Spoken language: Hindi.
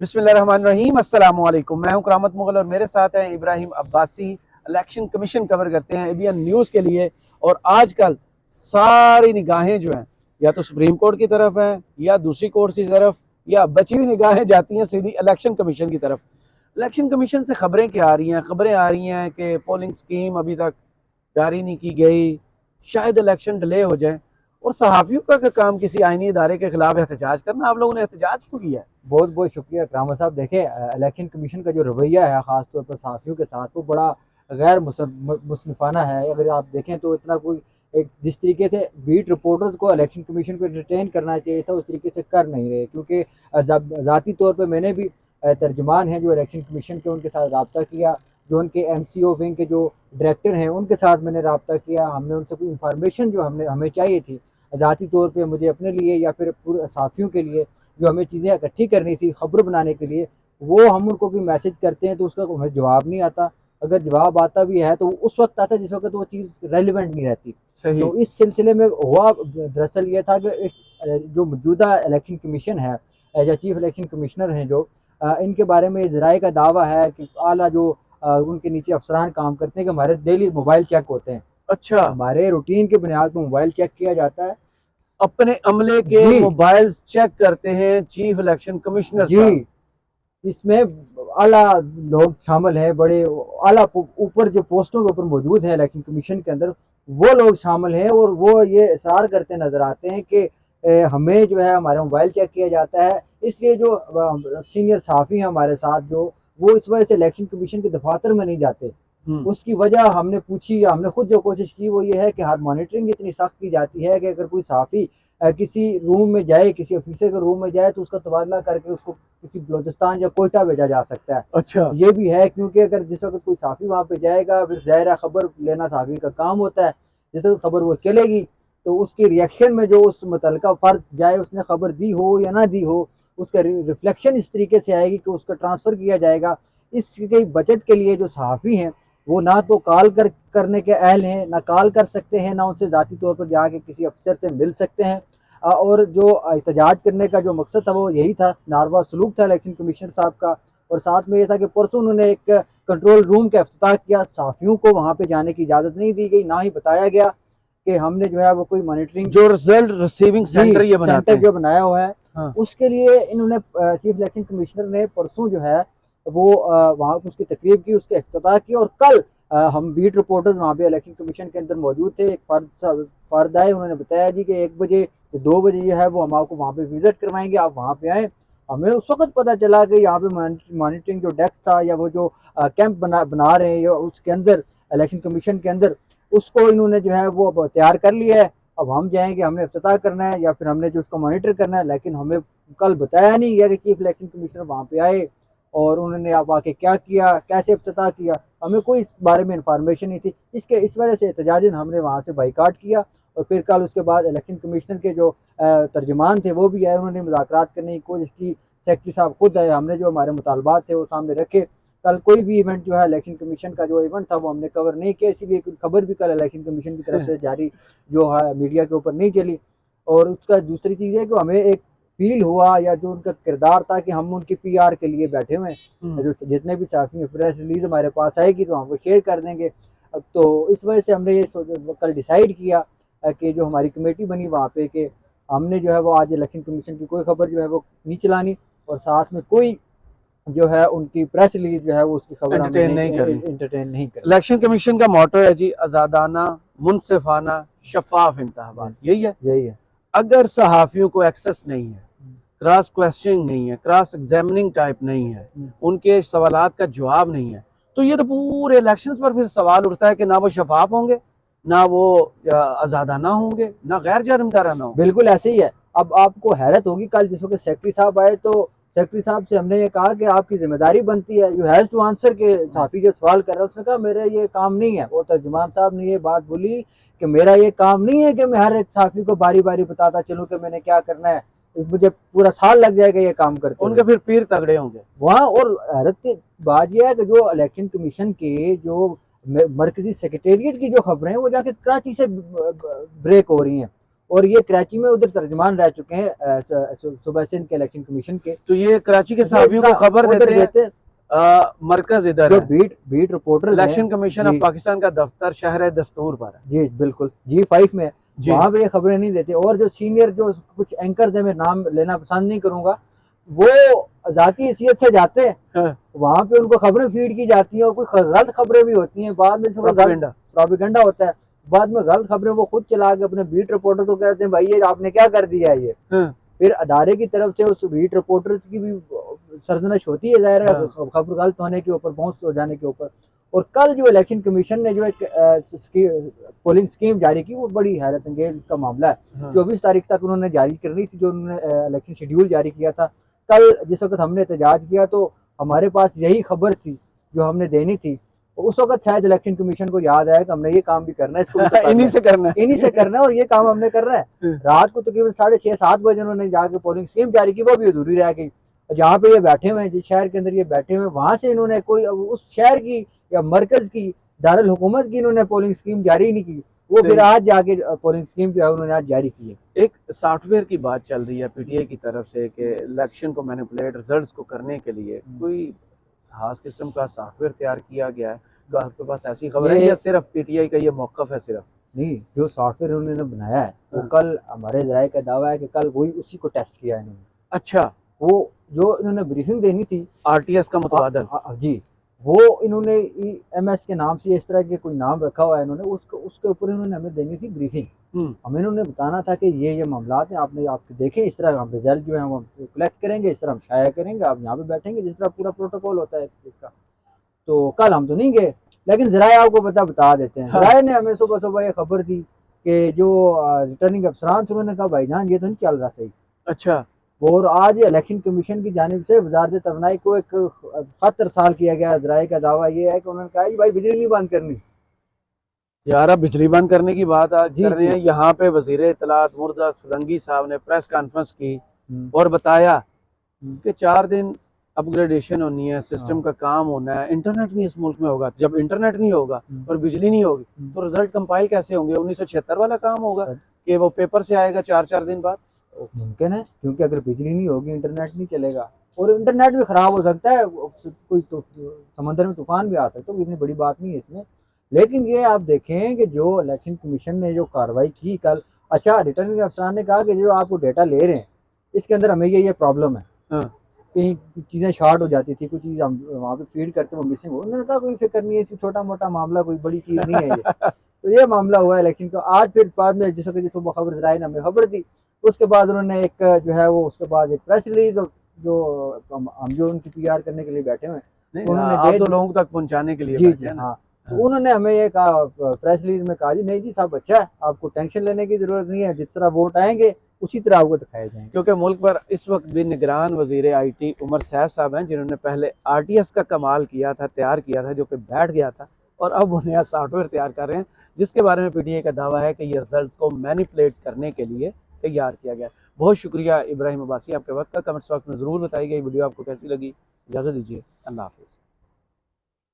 बिस्मिल्लाहिर्रहमानिर्रहीम। अस्सलाम वालेकुम। मैं हूं करामत मुगल और मेरे साथ हैं Ibrahim Abbasi. Election commission cover करते हैं एबीएन न्यूज़ के लिए। और आजकल सारी निगाहें जो हैं या तो सुप्रीम कोर्ट की तरफ हैं या दूसरी कोर्ट की तरफ, या बची हुई निगाहें जाती हैं सीधी इलेक्शन कमीशन की तरफ। इलेक्शन कमीशन से खबरें क्या आ रही हैं? खबरें आ रही हैं कि पोलिंग स्कीम अभी तक जारी नहीं की गई, शायद इलेक्शन डिले हो जाए। और सहाफ़ियों का काम किसी आईनी इदारे के खिलाफ एहतजाज करना, आप लोगों ने एहतजाज क्यों किया है? बहुत बहुत शुक्रिया करामा साहब। देखें, इलेक्शन कमीशन का जो रवैया है ख़ासतौर पर सहाफ़ियों के साथ वो बड़ा गैर मुसनफ़ाना है। अगर आप देखें तो इतना कोई एक जिस तरीके से बीट रिपोर्टर्स को इलेक्शन कमीशन को एंटरटेन करना चाहिए था उस तरीके से कर नहीं रहे। क्योंकि ज़ाती तौर पर मैंने भी तर्जमान हैं जो इलेक्शन कमीशन के, उनके साथ रब्ता किया। जो उनके MCO विंग के जो डायरेक्टर हैं उनके साथ मैंने रब्ता किया। हमने उनसे कोई इंफॉर्मेशन जो हमें चाहिए थी ज़ाती तौर पर, मुझे अपने लिए या फिर पूरे साथियों के लिए जो हमें चीज़ें इकट्ठी करनी थी खबर बनाने के लिए, वो हम उनको कोई मैसेज करते हैं तो उसका हमें जवाब नहीं आता। अगर जवाब आता भी है तो उस वक्त आता है जिस वक्त वो चीज़ रेलिवेंट नहीं रहती। सही। तो इस सिलसिले में हुआ दरअसल ये था कि जो मौजूदा इलेक्शन कमीशन है या चीफ इलेक्शन कमिश्नर हैं जो इनके बारे में ज़राए का दावा है कि आला जो उनके नीचे अफसरान काम करते हैं कि हमारे डेली मोबाइल चेक होते हैं। अच्छा। हमारे रूटीन के बुनियाद पर मोबाइल चेक किया जाता है। अपने अमले के जी मोबाइल चेक करते हैं चीफ इलेक्शन कमिश्नर जी। साहब? इसमें आला लोग शामिल हैं, बड़े आला ऊपर जो पोस्टों के ऊपर मौजूद हैं इलेक्शन कमीशन के अंदर, वो लोग शामिल हैं। और वो ये इशरार करते नजर आते हैं कि हमें जो है हमारा मोबाइल चेक किया जाता है। इसलिए जो सीनियर सहाफ़ी हैं हमारे साथ, जो वो इस वजह से इलेक्शन कमीशन के दफातर में नहीं जाते। उसकी वजह हमने पूछी या हमने खुद जो कोशिश की वो ये है कि हर मॉनिटरिंग इतनी सख्त की जाती है कि अगर कोई सहाफ़ी किसी रूम में जाए, किसी ऑफिसर के रूम में जाए, तो उसका तबादला करके उसको किसी बलोचिस्तान या कोयटा भेजा जा सकता है। अच्छा। ये भी है क्योंकि अगर जिस वक्त कोई साफ़ी वहाँ पे जाएगा, फिर ज़ाहिर खबर लेना साफ़ी का काम होता है। जिस वक्त खबर वो चलेगी तो उसके रिएक्शन में जो उस मुतलका फ़र्द, चाहे उसने खबर दी हो या ना दी हो, उसका रिफ्लेक्शन इस तरीके से आएगी कि उसका ट्रांसफ़र किया जाएगा। इसके बचत के लिए जो सहाफ़ी हैं वो ना तो करने के अहल हैं, ना कॉल कर सकते हैं, ना उनसे ज़ाती तौर पर जाके किसी अफसर से मिल सकते हैं। और जो एहतजाज करने का जो मकसद था वो यही था, नारवा सलूक था इलेक्शन कमीशनर साहब का। और साथ में ये था कि परसों उन्होंने एक कंट्रोल रूम का इफ्तिताह किया। सहाफ़ियों को वहाँ पे जाने की इजाज़त नहीं दी गई, ना ही बताया गया कि हमने जो है वो कोई मॉनिटरिंग जो रिजल्ट रिसीविंग जी सेंटर ये बनाते सेंटर हैं। जो बनाया हुआ है हाँ। उसके लिए इन्होंने चीफ इलेक्शन कमिश्नर ने परसों जो है वो वहाँ पर उसकी तकरीब की, उसका इफ्तिताह किया। और कल हम बीट रिपोर्टर्स वहाँ पे इलेक्शन कमीशन के अंदर मौजूद थे। एक फर्द आए, उन्होंने बताया जी कि 1 बजे से 2 बजे जो है वो हम आपको वहाँ पे विजिट करवाएंगे, आप वहाँ पे आए। हमें उस वक्त पता चला कि यहाँ पे मॉनिटरिंग जो डेस्क था या वो जो कैंप बना रहे हैं या उसके अंदर इलेक्शन कमीशन के अंदर, उसको इन्होंने जो है वो अब तैयार कर लिया है। अब हम जाएंगे, हमने इफ्तिताह करना है या फिर हमने जो उसको मॉनिटर करना है। लेकिन हमें कल बताया नहीं गया कि चीफ इलेक्शन कमिश्नर वहाँ पे आए और उन्होंने आप आके क्या किया, कैसे इफ्तिताह किया, हमें कोई इस बारे में इंफॉर्मेशन नहीं थी। इस वजह से एहतजाजन हमने वहाँ से बाइकाट किया। और फिर कल उसके बाद इलेक्शन कमिश्नर के जो तर्जमान थे वो भी आए, उन्होंने मुज़ाकरात करने की कोशिश की। सेक्रेटरी साहब खुद आए, हमने जो हमारे मुतालबात थे वो सामने रखे। कल कोई भी इवेंट जो है इलेक्शन कमीशन का जो इवेंट था वो हमने कवर नहीं किया, इसीलिए खबर भी कल इलेक्शन कमीशन की तरफ से जारी जो है मीडिया के ऊपर नहीं चली। और उसका दूसरी चीज़ है कि हमें एक फील हुआ या जो उनका किरदार था कि हम उनकी PR के लिए बैठे हुए हैं। जो जितने भी साथी प्रेस रिलीज हमारे पास आएगी तो हम वो शेयर कर देंगे। तो इस वजह से हमने ये कल डिसाइड किया कि जो हमारी कमेटी बनी वहाँ पे कि हमने जो है वो आज इलेक्शन कमीशन की कोई खबर जो है वो नहीं चलानी, और साथ में कोई जो है उनकी प्रेस रिलीज जो है वो उसकी खबर हमने एंटरटेन नहीं नहीं करनी। एंटरटेन नहीं करनी। इलेक्शन कमीशन का मोटो है जी, आजादाना, मुनसिफाना, शफाफ इंतखाबात, यही है। यही है। अगर सहाफियों को एक्सेस नहीं है, क्रॉस क्वेश्चनिंग नहीं है, क्रॉस एग्जामिनिंग टाइप नहीं है, उनके सवालात का जवाब नहीं है, तो ये तो पूरे इलेक्शंस पर फिर सवाल उठता है कि ना वो शफाफ होंगे, ना वो आजादाना होंगे, ना गैर जानिबदाराना होंगे। बिल्कुल ऐसे ही है। अब आपको हैरत होगी, कल जिस वक्त सेक्रेटरी साहब आए तो सेक्रेटरी साहब से हमने ये कहा कि आपकी जिम्मेदारी बनती है, यू हैज़ टू आंसर, के साफी जो सवाल कर रहा है उसने कहा मेरा ये काम नहीं है। वो तर्जुमान साहब ने ये बात बोली कि मेरा ये काम नहीं है कि मैं हर एक साफी को बारी बारी बताता चलूँ कि मैंने क्या करना है, मुझे पूरा साल लग जाएगा ये काम करते उनके हुए फिर पीर तगड़े होंगे वहाँ। और हैरत की बात यह है कि जो इलेक्शन कमीशन के जो मरकजी सेक्रेटेरिएट की जो खबरें हैं वो जाके कराची से ब्रेक हो रही हैं। और ये कराची में उधर तर्जमान रह चुके हैं सूबा सिंध के इलेक्शन कमीशन के। तो ये कराची के सहाफियों को खबर उधर देते हैं मरकज इधर जो है, beat reporter election commission of Pakistan का दफ्तर शहर दस्तूर पर है। जी बिल्कुल G5 में, जी वहाँ पे ये खबरें नहीं देते। और जो सीनियर जो कुछ एंकर है, मैं नाम लेना पसंद नहीं करूंगा, वो जाती हैसियत से जाते हैं, हाँ, वहाँ पे उनको खबरें फीड की जाती हैं और कुछ गलत खबरें भी होती हैं, बाद में प्रोपेगेंडा होता है, बाद में गलत खबरें वो खुद चला के अपने बीट रिपोर्टर को कहते हैं भाई ये आपने क्या कर दिया है ये। हाँ, फिर अदारे की तरफ से उस बीट रिपोर्टर की भी सरजनश होती है जाहिर है, हाँ। खबर गलत होने के ऊपर, पहुंच हो जाने के ऊपर। और कल जो इलेक्शन कमीशन ने जो एक पोलिंग स्कीम जारी की, वो बड़ी हैरत अंगेज का मामला है। हाँ। 24 तारीख तक उन्होंने जारी करनी थी, जो उन्होंने इलेक्शन शेड्यूल जारी किया था। कल जिस वक्त हमने एहतजाज किया तो हमारे पास यही खबर थी जो हमने देनी थी। उस वक्त शायद इलेक्शन कमीशन को याद आया कि हमने ये काम भी करना है, इसको भी इन्हीं से करना है, इन्हीं से करना है, और ये काम हमने करना है। रात को तकरीबन 6:30-7 बजे उन्होंने जाके पोलिंग स्कीम जारी की, वो भी अधूरी रह गई। जहाँ पे ये बैठे हुए हैं, जिस शहर के अंदर ये बैठे हुए हैं, वहां से इन्होंने कोई उस शहर की या मरकज की दारुल हुकूमत की इन्होंने पोलिंग स्कीम जारी नहीं की। वो फिर आज जाके पोलिंग स्कीम जो है उन्होंने आज जारी की है। एक सॉफ्टवेयर की बात चल रही है पीटीआई की तरफ से कि इलेक्शन को मैनिपुलेट रिजल्ट्स को करने के लिए कोई खास किस्म का सॉफ्टवेयर तैयार किया गया है, तो आपके पास ऐसी खबर है या सिर्फ पीटीआई का ये मौकफ है? सिर्फ नहीं, जो सॉफ्टवेयर उन्होंने बनाया है वो कल हमारे जराये का दावा है कि कल वही उसी को टेस्ट किया है इन्होंने। अच्छा, वो जो इन्होंने ब्रीफिंग देनी थी आरटीएस का मुतबादल, जी, वो इन्होंने एमएस के नाम से इस तरह के कोई नाम रखा हुआ है इन्होंने, उसके ऊपर इन्होंने हमें देनी थी ब्रीफिंग। हमें इन्होंने बताना था कि ये मामला है, आपने आपके देखें, इस तरह हम रिजल्ट जो है हम कलेक्ट करेंगे, इस तरह हम शाया करेंगे, आप यहाँ पे बैठेंगे, जिस तरह पूरा प्रोटोकॉल होता है इसका। तो कल हम तो नहीं गए, लेकिन जराये आपको बता देते हैं। जराये ने हमें सुबह सुबह ये खबर दी कि जो रिटर्निंग अफसरान थे उन्होंने कहा भाईजान ये तो नहीं चल रहा सही। अच्छा, और आज इलेक्शन कमीशन की जानिब से वजारत तवानाई को एक खत इरसाल किया गया। जराये का दावा ये है कि उन्होंने कहा भाई बिजली नहीं बंद करनी। यार, अब बिजली बंद करने की बात आज कर रहे हैं। यहाँ पे वजीर इत्तलात मुर्तज़ा सुलंगी साहब ने प्रेस कॉन्फ्रेंस की और बताया कि 4 दिन अपग्रेडेशन होनी है, सिस्टम का काम होना है, इंटरनेट नहीं इस मुल्क में होगा। जब इंटरनेट नहीं होगा और बिजली नहीं होगी तो रिजल्ट कंपाइल कैसे होंगे? 1976 वाला काम होगा कि वो पेपर से आएगा 4-4 दिन बाद। मुमकिन है, क्योंकि अगर बिजली नहीं होगी इंटरनेट नहीं चलेगा, और इंटरनेट भी खराब हो सकता है, कोई तो समंदर में तूफान भी आ सकता है, इतनी बड़ी बात नहीं है इसमें। लेकिन ये आप देखें कि जो इलेक्शन कमीशन ने जो कार्रवाई की कल, अच्छा, रिटर्निंग अफसरान ने कहा कि जो आपको डेटा ले रहे हैं इसके अंदर हमें ये प्रॉब्लम है, कहीं चीज़ें शॉर्ट हो जाती थी, कुछ चीज़ हम वहाँ पे फीड करते वो मिसिंग हो। उन्होंने कहा कोई फिक्र नहीं है, इसमें छोटा मोटा मामला, कोई बड़ी चीज़ नहीं है ये। तो ये मामला हुआ इलेक्शन का। आज फिर बाद में जिस सुबह खबर जराये ने हमें खबर दी, उसके बाद उन्होंने एक जो है वो उसके बाद एक प्रेस रिलीज, जो हम जो उनकी PR करने के लिए बैठे हुए हैं उन्होंने आप तो लोगों तक पहुंचाने के लिए जी हाँ, तो उन्होंने हमें ये कहा प्रेस रिलीज में, कहा जी नहीं जी सब अच्छा है, आपको टेंशन लेने की जरूरत नहीं है, जिस तरह वोट आएंगे उसी तरह आपको दिखाए जाएंगे। क्योंकि मुल्क पर इस वक्त भी निगरान वजीर IT उमर सैफ साहब हैं, जिन्होंने पहले RTS का कमाल किया था, तैयार किया था, जो कि बैठ गया था, और अब वो नया सॉफ्टवेयर तैयार कर रहे हैं जिसके बारे में PTI का दावा है कि ये रिजल्ट्स को मैनिपुलेट करने के लिए तैयार किया गया। बहुत शुक्रिया इब्राहिम अब्बासी, आपके वक्त का। कमेंट्स बॉक्स में ज़रूर बताइएगा ये वीडियो आपको कैसी लगी। इजाज़त दीजिए, अल्लाह हाफिज़।